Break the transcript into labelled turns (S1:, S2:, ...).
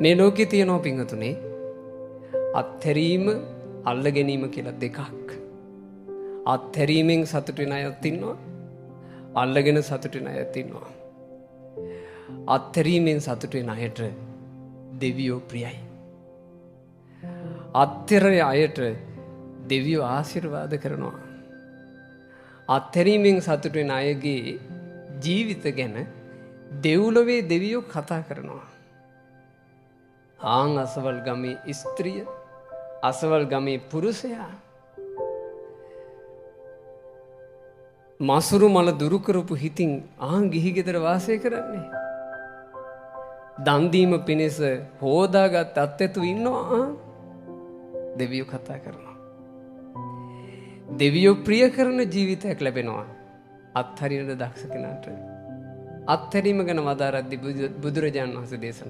S1: මේ ලෝකේ තියෙනවා පිංගතුනේ අත්හැරීම අල්ල ගැනීම කියලා දෙකක්. අත්හැරීමෙන් සතුට වෙන අයත් ඉන්නවා. අල්ලගෙන සතුට වෙන අයත් ඉන්නවා. අත්හැරීමෙන් සතුට වෙන අයට දෙවියෝ ප්‍රියයි. අත්හැරේ අයට දෙවියෝ ආශිර්වාද කරනවා. අත්හැරීමෙන් සතුට වෙන අයගේ ජීවිත ගැන දෙව්ලොවේ දෙවියෝ කතා කරනවා. ආන් අසවල් ගමේ ස්ත්‍රිය, අසවල් ගමේ පුරුෂයා මසුරු මල දුරු කරපු හිතින් ආන් ගිහි ගෙදර වාසය කරන්නේ. දන් දීම පිණිස හොදාගත් අත්ඇතු ඉන්නවා. දෙවියෝ කතා කරනවා. දෙවියෝ ප්‍රිය කරන ජීවිතයක් ලැබෙනවා අත්හරිනට දක්ෂ කෙනාට. අත්හැරීම ගැන වදාරද්දී බුදුරජාණන් වහන්සේ දේශනා